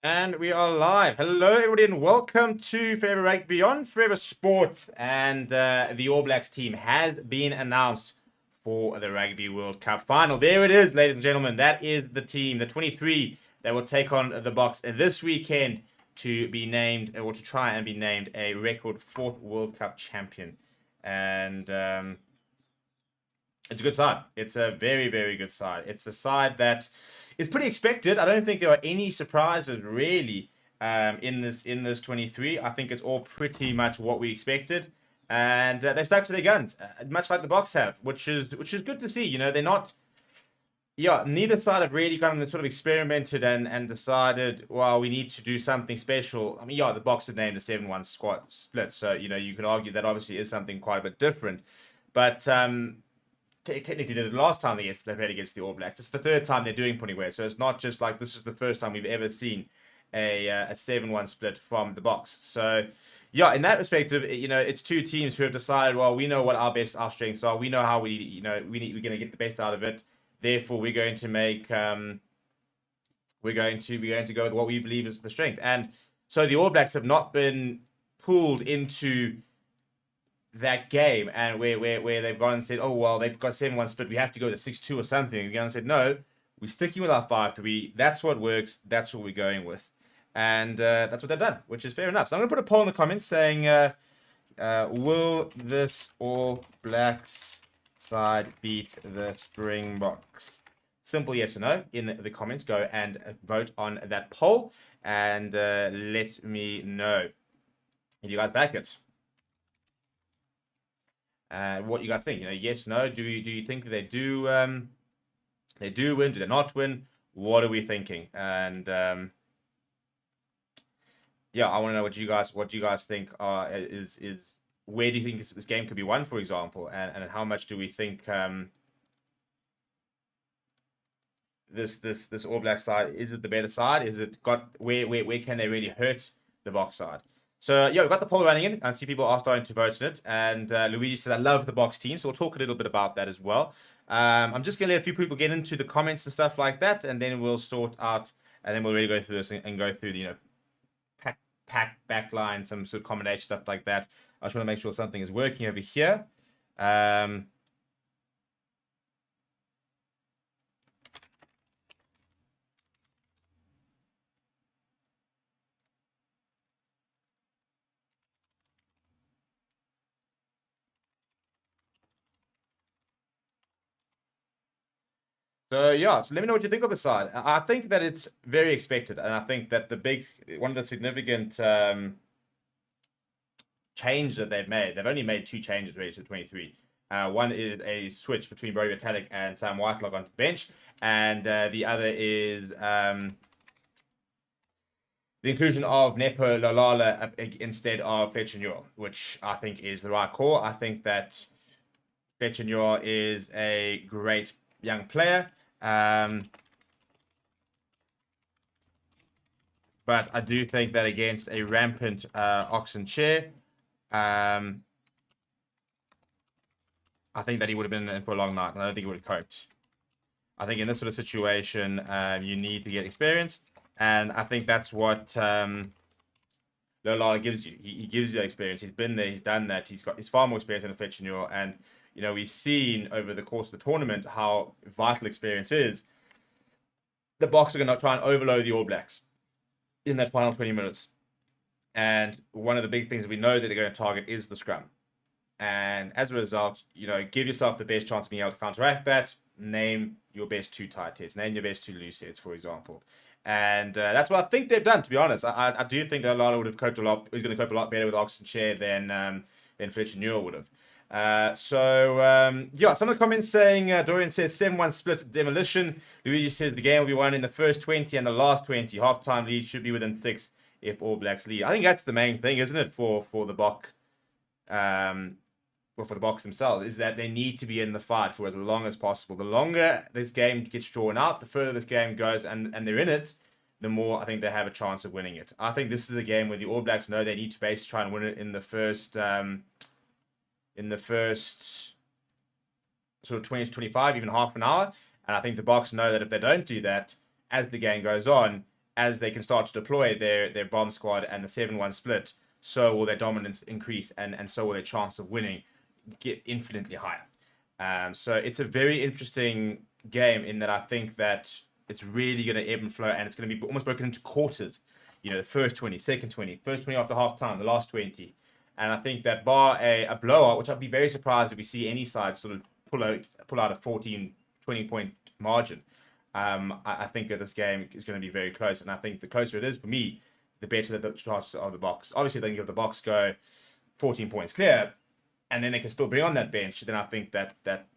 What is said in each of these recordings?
And we are live. Hello, everybody, and welcome to Forever Rugby on Forever Sports. And the All Blacks team has been announced for the Rugby World Cup Final. There it is, ladies and gentlemen. That is the team, the 23, that will take on the Boks this weekend to be named, or to try and be named, a record 4th World Cup champion. And it's a good side. It's a very, very good side. It's a side that is pretty expected. I don't think there are any surprises really in this 23. I think it's all pretty much what we expected, and they stuck to their guns, much like the Boks have, which is good to see. You know, they're not. Yeah, neither side have really kind of sort of experimented and decided, well, we need to do something special. I mean, yeah, the Boks had named a 7-1 squad split, so you know you could argue that obviously is something quite a bit different, but technically did it last time they played against the All Blacks. It's the third time they're doing Punyware, so it's not just like this is the first time we've ever seen a 7-1 split from the Boks. So yeah, in that perspective, you know, it's two teams who have decided, well, we know what our strengths are, we know how we're going to get the best out of it. Therefore, we're going to make we're going to go with what we believe is the strength. And so the All Blacks have not been pulled into that game and where they've gone and said, oh, well, they've got 7-1 split, we have to go with a 6-2 or something. We've gone and said, no, we're sticking with our 5-3. That's what works. That's what we're going with. And that's what they've done, which is fair enough. So I'm going to put a poll in the comments saying, will this All Blacks side beat the Springboks? Simple yes or no in the comments. Go and vote on that poll and let me know if you guys back it. What you guys think? You know, yes, no. Do you think that they do win? Do they not win? What are we thinking? And yeah, I want to know what you guys think is where do you think this game could be won, for example, and how much do we think this All Black side, is it the better side? Is it got where can they really hurt the Boks side? So yeah, we've got the poll running in, and see people are starting to vote in it. And Luigi said, "I love the Boks team," so we'll talk a little bit about that as well. I'm just gonna let a few people get into the comments and stuff like that, and then we'll sort out, and then we'll really go through this and go through the pack backline, some sort of combination stuff like that. I just want to make sure something is working over here. So yeah, so let me know what you think of the side. I think that it's very expected, and I think that one of the significant change that they've only made two changes really to 23. One is a switch between Brody Metallic and Sam Whitelock onto the bench, and the other is the inclusion of Nepo Lalala instead of Fletcher Newell, which I think is the right call. I think that Fletcher Newell is a great young player. But I do think that against a rampant Oxen chair, I think that he would have been in for a long night, and I don't think he would have coped. I think in this sort of situation, you need to get experience, and I think that's what Lola gives you. He gives you that experience. He's been there. He's done that. He's far more experienced than a Fletcher Newell, and you know we've seen over the course of the tournament how vital experience is. The Boks are going to try and overload the All Blacks in that final 20 minutes. And one of the big things that we know that they're going to target is the scrum. And as a result, you know, give yourself the best chance of being able to counteract that. Name your best two tight heads. Name your best two loose heads, for example. And that's what I think they've done, to be honest. I do think that Lala would have coped a lot. He's going to cope a lot better with Oxen Chair than Fletcher Newell would have. Yeah, some of the comments saying Dorian says 7-1 split demolition. Luigi says the game will be won in the first 20 and the last 20. Half-time lead should be within 6 if All Blacks lead. I think that's the main thing, isn't it, for the Bok, for the Boks themselves, is that they need to be in the fight for as long as possible. The longer this game gets drawn out, the further this game goes, and they're in it, the more I think they have a chance of winning it. I think this is a game where the All Blacks know they need to basically try and win it in the first sort of 20 to 25, even half an hour. And I think the Boks know that if they don't do that, as the game goes on, as they can start to deploy their bomb squad and the 7-1 split, so will their dominance increase, and so will their chance of winning get infinitely higher. So it's a very interesting game in that I think that it's really going to ebb and flow, and it's going to be almost broken into quarters. The first 20, second 20, first 20 after half time, the last 20. And I think that bar a blowout, which I'd be very surprised if we see any side sort of pull out a 14, 20-point margin. I think that this game is going to be very close. And I think the closer it is, for me, the better the chances of the box. Obviously, they can give the box go 14 points clear, and then they can still bring on that bench. Then I think that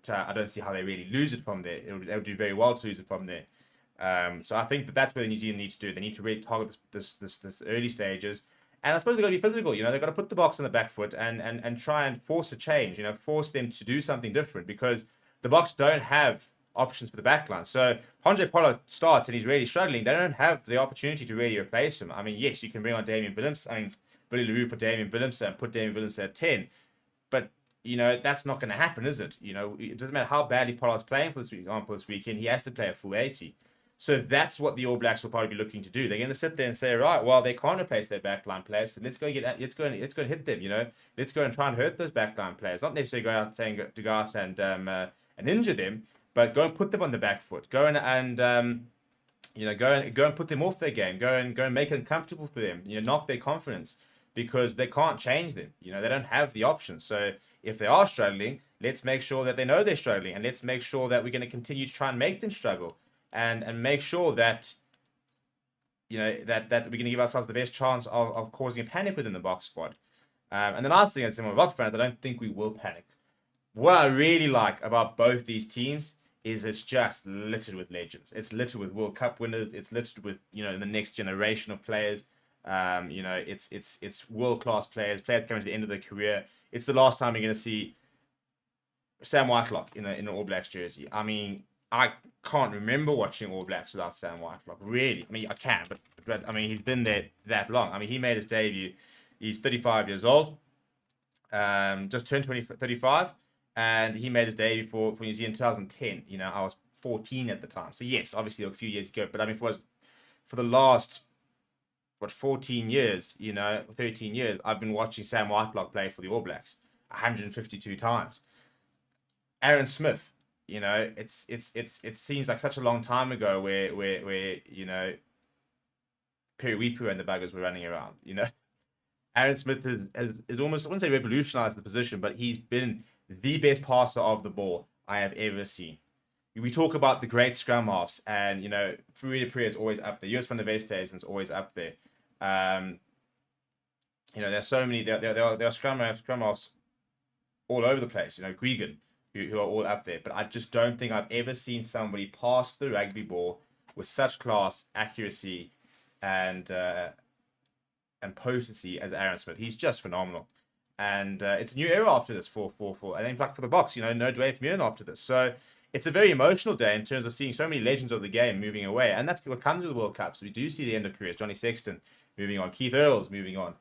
I don't see how they really lose it from there. They would do very well to lose it from there. So I think that's what New Zealand needs to do. They need to really target this early stages. And I suppose they've got to be physical. They've got to put the box on the back foot and try and force a change. Force them to do something different, because the box don't have options for the back line. So Handré Pollard starts and he's really struggling. They don't have the opportunity to really replace him. I mean, yes, you can bring on Damian Williams. I mean, Billy LaRue for Damian Williams and put Damian Williams at 10. But, that's not going to happen, is it? It doesn't matter how badly Pollard's playing, for this weekend, he has to play a full 80. So that's what the All Blacks will probably be looking to do. They're going to sit there and say, right, well, they can't replace their backline players, so let's go and hit them. Let's go and try and hurt those backline players. Not necessarily go out and injure them, but go and put them on the back foot. Go and put them off their game. Go and make it uncomfortable for them. Knock their confidence, because they can't change them. They don't have the options. So if they are struggling, let's make sure that they know they're struggling, and let's make sure that we're going to continue to try and make them struggle. And make sure that that we're going to give ourselves the best chance of causing a panic within the box squad. And the last thing, as some of Box fans, I don't think we will panic. What I really like about both these teams is it's just littered with legends. It's littered with World Cup winners. It's littered with the next generation of players. It's world class players coming to the end of their career. It's the last time you're going to see Sam Whitelock in an All Blacks jersey. I mean, I can't remember watching All Blacks without Sam Whitelock, really. I mean, I can, but I mean, he's been there that long. I mean, he made his debut. He's 35 years old, just turned 35, and he made his debut for New Zealand in 2010. I was 14 at the time. So, yes, obviously a few years ago, but I mean, for the last, 14 years, 13 years, I've been watching Sam Whitelock play for the All Blacks 152 times. Aaron Smith. It seems like such a long time ago where Periwipu and the buggers were running around. Aaron Smith is almost, I wouldn't say revolutionized the position, but he's been the best passer of the ball I have ever seen. We talk about the great scrum halves, and Fourie is always up there. Joos van der Westhuizen is always up there. There's so many. There are scrum halves all over the place. Gregan, who are all up there. But I just don't think I've ever seen somebody pass the rugby ball with such class, accuracy, and potency as Aaron Smith. He's just phenomenal. And it's a new era after this for and in fact for the box, no Dwayne Vermeulen after this. So it's a very emotional day in terms of seeing so many legends of the game moving away. And that's what comes with the World Cup. So we do see the end of careers. Johnny Sexton moving on. Keith Earls moving on.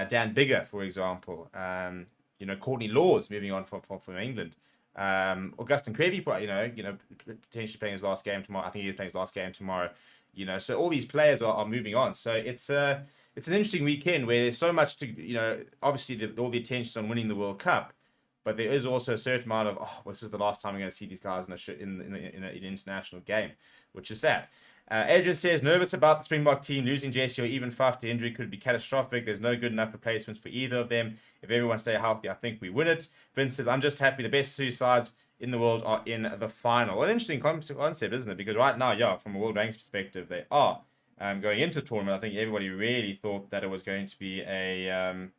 Dan Biggar, for example. Courtney Laws moving on from England. Augustin Currie, potentially playing his last game tomorrow. I think he is playing his last game tomorrow. So all these players are moving on. So it's an interesting weekend where there's so much to, obviously all the attention on winning the World Cup, but there is also a certain amount of, this is the last time we're going to see these guys in an international game, which is sad. Adrian says, nervous about the Springbok team losing Jesse or even Faf to injury could be catastrophic. There's no good enough replacements for either of them. If everyone stay healthy, I think we win it. Vince says, I'm just happy the best two sides in the world are in the final. Well, an interesting concept, isn't it? Because right now, from a world ranks perspective, they are going into the tournament. I think everybody really thought that it was going to be an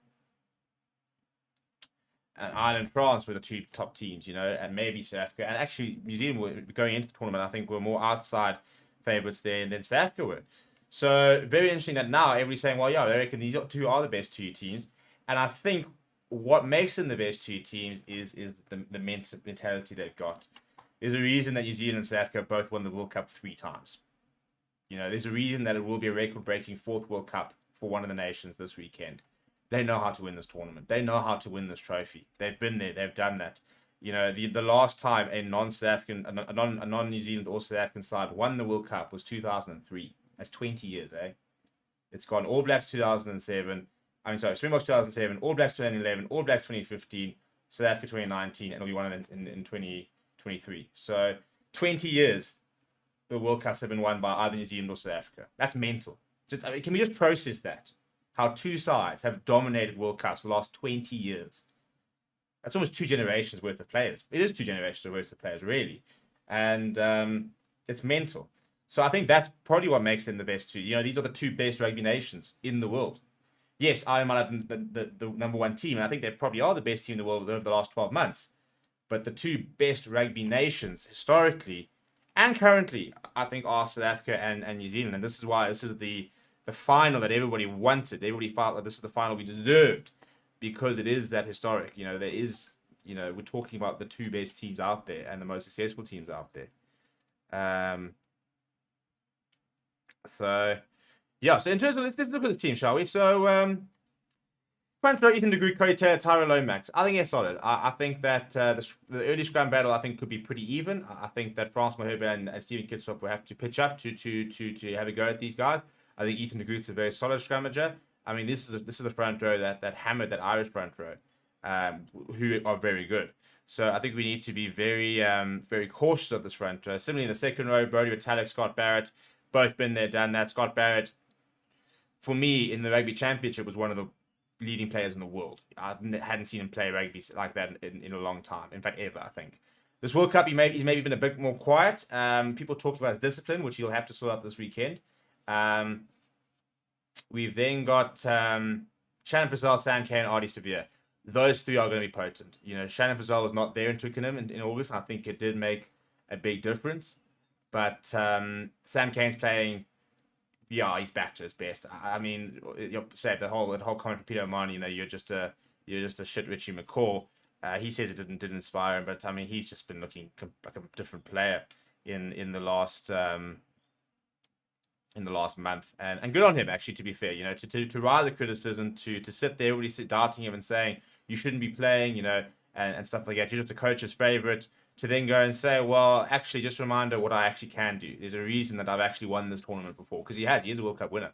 Ireland, France were the two top teams, and maybe South Africa. And actually, New Zealand were going into the tournament, I think, were more outside favourites there than South Africa were. So very interesting that now everybody's saying, well, I reckon these two are the best two teams. And I think what makes them the best two teams is the mentality they've got. There's a reason that New Zealand and South Africa both won the World Cup 3 times. There's a reason that it will be a record-breaking 4th World Cup for one of the nations this weekend. They know how to win this tournament. They know how to win this trophy. They've been there. They've done that. The last time a non-New Zealand or South African side won the World Cup was 2003. That's 20 years, eh? It's gone All Blacks 2007. Springboks 2007, All Blacks 2011, All Blacks 2015, South Africa 2019, and we won in 2023. So 20 years the World Cups have been won by either New Zealand or South Africa. That's mental. Can we just process that? How two sides have dominated World Cups for the last 20 years. That's almost 2 generations worth of players. It is 2 generations worth of players, really. And it's mental. So I think that's probably what makes them the best two. These are the 2 best rugby nations in the world. Yes, Ireland might have the number 1 team, and I think they probably are the best team in the world over the last 12 months. But the 2 best rugby nations, historically and currently, I think are South Africa and New Zealand. And this is why this is the final that everybody wanted. Everybody felt that this is the final we deserved because it is that historic. There is, we're talking about the 2 best teams out there and the most successful teams out there. So in terms of, let's look at the team, shall we? So, front row, Ethan de Groot, Currie, Taylor, Tyrell Lomax. I think they're solid. I think that the early scrum battle, I think, could be pretty even. I think that Frans Mahube and Steven Kitshoff will have to pitch up to have a go at these guys. I think Ethan de Groot's a very solid scrummager. I mean, this is the front row that hammered that Irish front row, who are very good. So I think we need to be very very cautious of this front row. Similarly, in the second row, Brodie Retallick, Scott Barrett, both been there, done that. Scott Barrett, for me, in the Rugby Championship, was one of the leading players in the world. I hadn't seen him play rugby like that in a long time. In fact, ever, I think. This World Cup, he's maybe been a bit more quiet. People talk about his discipline, which he'll have to sort out this weekend. We've then got Shannon Frizzell, Sam Cane, Artie Severe. Those 3 are going to be potent. Shannon Frizzell was not there in Twickenham in August, and I think it did make a big difference. But Sam Cane's playing. Yeah, he's back to his best. I mean, you'll say the whole comment from Peter O'Mahony, you're just a shit Richie McCaw. He says it didn't inspire him, but I mean, he's just been looking like a different player in the last month, and good on him, actually, to be fair. To ride the criticism, to sit there, everybody doubting him and saying you shouldn't be playing, and stuff like that. You're just a coach's favorite. To then go and say, well, actually, just a reminder what I actually can do. There's a reason that I've actually won this tournament before, because he is a World Cup winner.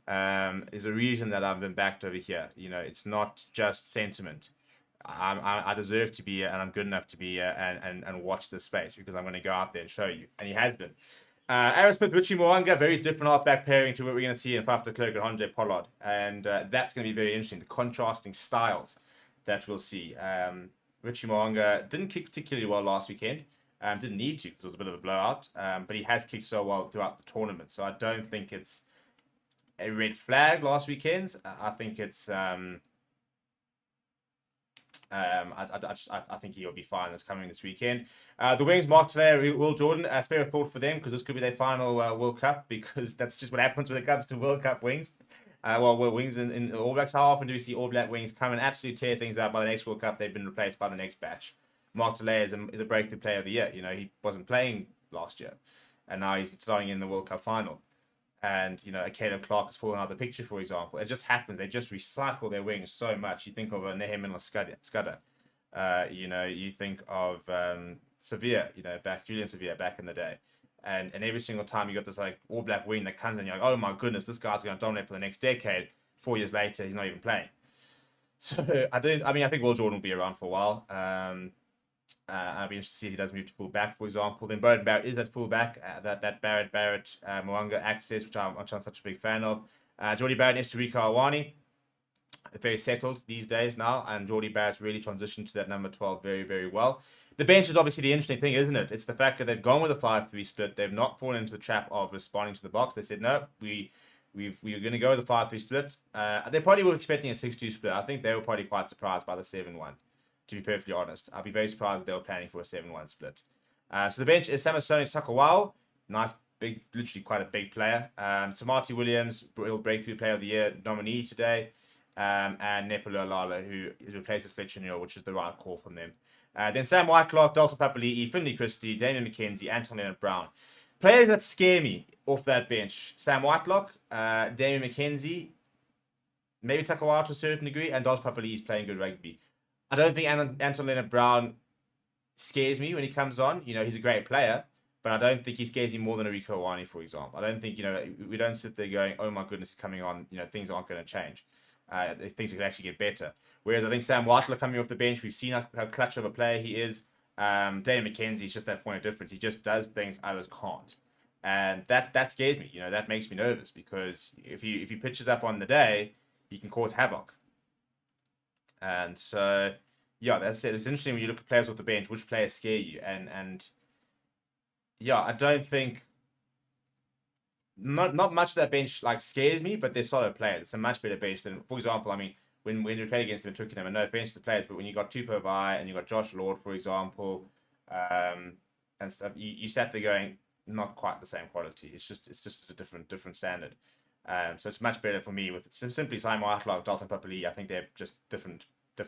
There's a reason that I've been backed over here. It's not just sentiment. I deserve to be here, and I'm good enough to be here and watch this space, because I'm going to go out there and show you. And he has been. Aaron Smith, Richie Mo'unga, very different halfback pairing to what we're going to see in Faf de Klerk and Andre Pollard. And that's going to be very interesting, the contrasting styles that we'll see. Richie Mo'unga didn't kick particularly well last weekend. Didn't need to because it was a bit of a blowout. But he has kicked so well throughout the tournament. So I don't think it's a red flag last weekend's. I think it's... I think he'll be fine this coming this weekend. The wings, Mark Taylor, Will Jordan, spare a thought for them, because this could be their final World Cup, because that's just what happens when it comes to World Cup wings. Wings in All Blacks. How often do we see All Black wings come and absolutely tear things up? By the next World Cup, they've been replaced by the next batch. Mark Taylor is a breakthrough player of the year. He wasn't playing last year, and now he's starting in the World Cup final. And, Caleb Clark has fallen out of the picture, for example. It just happens. They just recycle their wings so much. You think of a Nehemiah Scudder. You think of Severe, Julian Severe back in the day. And every single time you got this All Black wing that comes in, you're like, oh my goodness, this guy's going to dominate for the next decade. 4 years later, he's not even playing. So I think Will Jordan will be around for a while. I'll be interested to see if he does move to full back, for example. Then Beauden Barrett is at full back. That Barrett Mo'unga access, which I'm such a big fan of. Jordy Barrett and Estorika Awani, very settled these days now, and Jordy Barrett's really transitioned to that number 12 very, very well. The bench is obviously the interesting thing, isn't it? It's the fact that they've gone with a 5-3 split. They've not fallen into the trap of responding to the box. They said, no, we're going to go with the 5-3 split. They probably were expecting a 6-2 split. I think they were probably quite surprised by the 7-1, to be perfectly honest. I'd be very surprised if they were planning for a 7-1 split. So the bench is Samasoni Takawau, nice, big, literally quite a big player. Samati Williams, real breakthrough player of the year nominee today. And Nepolo Alala, who replaces Fletcher Neal, which is the right call from them. Then Sam Whitelock, Dalton Papali'i, Finley Christie, Damien McKenzie, Anton Leonard-Brown. Players that scare me off that bench. Sam Whitelock, Damien McKenzie, maybe Takawau to a certain degree, and Dalton Papali'i is playing good rugby. I don't think Anton Leonard-Brown scares me when he comes on. He's a great player, but I don't think he scares me more than a Rico Ioane, for example. I don't think, we don't sit there going, oh my goodness, coming on, things aren't going to change. Things could actually get better. Whereas I think Sam Whitelock coming off the bench, we've seen how clutch of a player he is. Dane McKenzie's just that point of difference. He just does things others can't. And that scares me. That makes me nervous, because if he pitches up on the day, he can cause havoc. And so, yeah, that's it. It's interesting when you look at players off the bench, which players scare you. And yeah, I don't think not much of that bench scares me, but they're solid players. It's a much better bench than, for example, I mean, when we played against them in Twickenham, and no offense to the players, but when you got Tupou Vai and you got Josh Lord, for example, and stuff, you sat there going, not quite the same quality. It's just a different standard. So it's much better for me with simply Simon Whitelock, Dalton Papali'i. I think they're just different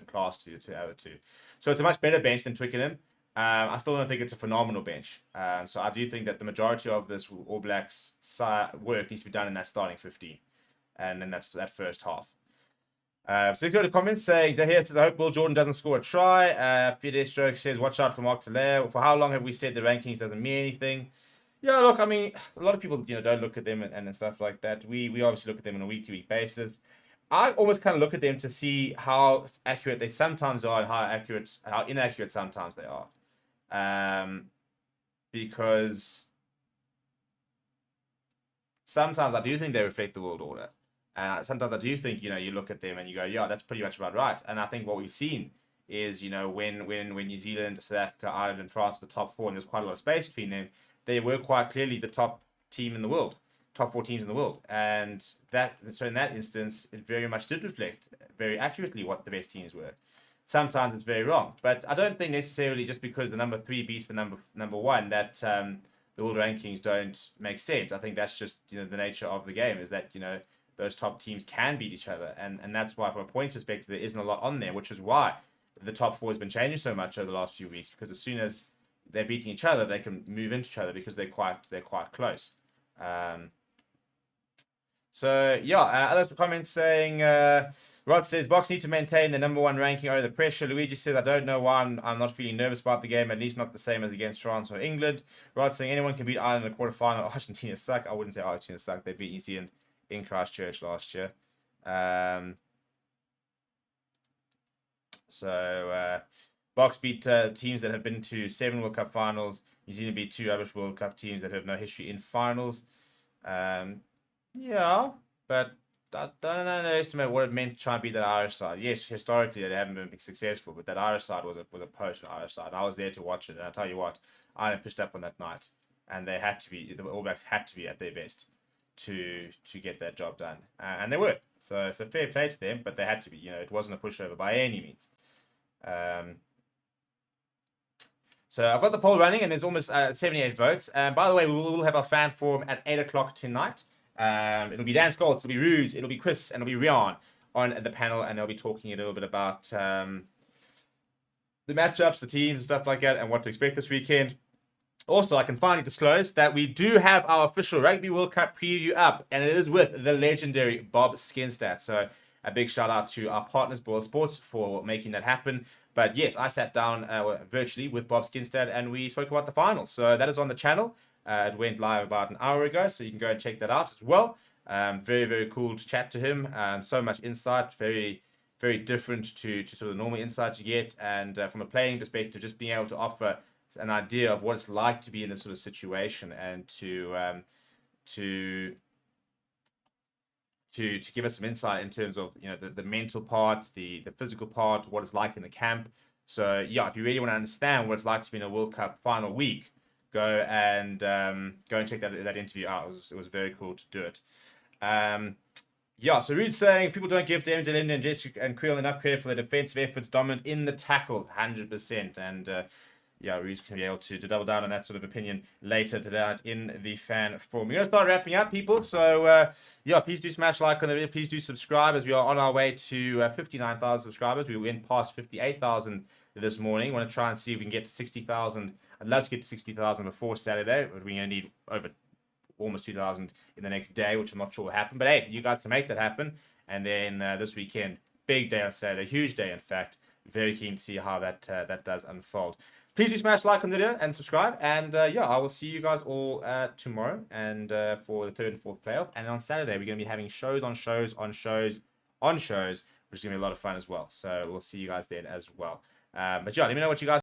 class to the other two. So it's a much better bench than Twickenham. I still don't think it's a phenomenal bench. So I do think that the majority of this All Blacks work needs to be done in that starting 15. And then that's that first half. So let's go to comments saying, Dahir says, I hope Will Jordan doesn't score a try. Fidesz Stroke says, watch out for Mark Telaire. For how long have we said the rankings doesn't mean anything? Yeah, look, I mean, a lot of people, don't look at them and stuff like that. We obviously look at them on a week-to-week basis. I almost kind of look at them to see how accurate they sometimes are and how inaccurate sometimes they are. Because sometimes I do think they reflect the world order. And sometimes I do think, you look at them and you go, yeah, that's pretty much about right. And I think what we've seen is, when New Zealand, South Africa, Ireland, and France are the top four, and there's quite a lot of space between them, they were quite clearly the top team in the world, top four teams in the world. And so in that instance, it very much did reflect very accurately what the best teams were. Sometimes it's very wrong, but I don't think necessarily just because the number 3 beats the number 1 that the world rankings don't make sense. I think that's just the nature of the game, is that those top teams can beat each other, and that's why from a points perspective there isn't a lot on there, which is why the top 4 has been changing so much over the last few weeks, because as soon as they're beating each other, they can move into each other because they're quite close. So yeah, other comments saying, Rod says, Box need to maintain the number 1 ranking over the pressure. Luigi says, I don't know why I'm not feeling nervous about the game, at least not the same as against France or England. Rod saying, anyone can beat Ireland in a quarterfinal. Argentina suck. I wouldn't say Argentina suck. They beat New Zealand in Christchurch last year. Box beat teams that have been to 7 World Cup finals. New Zealand beat 2 Irish World Cup teams that have no history in finals. Yeah, but I don't underestimate what it meant to try and beat that Irish side. Yes, historically they haven't been successful, but that Irish side was a potent Irish side. I was there to watch it, and I tell you what, Ireland pushed up on that night, and they had to be, the All Blacks had to be at their best to get that job done, and they were. So fair play to them, but they had to be. It wasn't a pushover by any means. So I've got the poll running, and there's almost 78 votes. By the way, we will have our fan forum at 8 o'clock tonight. It'll be Dan Scholz, it'll be Rudes, it'll be Chris, and it'll be Rian on the panel, and they'll be talking a little bit about the matchups, the teams, and stuff like that, and what to expect this weekend. Also, I can finally disclose that we do have our official Rugby World Cup preview up, and it is with the legendary Bob Skinstad. So a big shout out to our partners, BOYLESPORTS, for making that happen. But yes, I sat down virtually with Bob Skinstad, and we spoke about the finals. So that is on the channel. It went live about an hour ago, so you can go and check that out as well. Very, very cool to chat to him. So much insight, very, very different to sort of the normal insight you get. And from a playing perspective, just being able to offer an idea of what it's like to be in this sort of situation, and to give us some insight in terms of the mental part, the physical part, what it's like in the camp. So yeah, if you really want to understand what it's like to be in a World Cup final week, go and check that interview out. It was very cool to do it. Yeah, so Rude's saying people don't give Damon DeLinde and Jesse and Creel enough credit for their defensive efforts, dominant in the tackle, 100%. And yeah, Rude's going to be able to double down on that sort of opinion later tonight in the fan forum. We're going to start wrapping up, people. So yeah, please do smash like on the video. Please do subscribe, as we are on our way to 59,000 subscribers. We went past 58,000 this morning. Want to try and see if we can get to 60,000. I'd love to get to 60,000 before Saturday, but we're going to need over almost 2,000 in the next day, which I'm not sure will happen. But hey, you guys can make that happen. And then this weekend, big day on Saturday, huge day in fact. Very keen to see how that does unfold. please do smash like on the video and subscribe. And yeah, I will see you guys all tomorrow and for the third and fourth playoff. And on Saturday, we're going to be having shows on shows on shows on shows, which is going to be a lot of fun as well. So we'll see you guys then as well. But yeah, let me know what you guys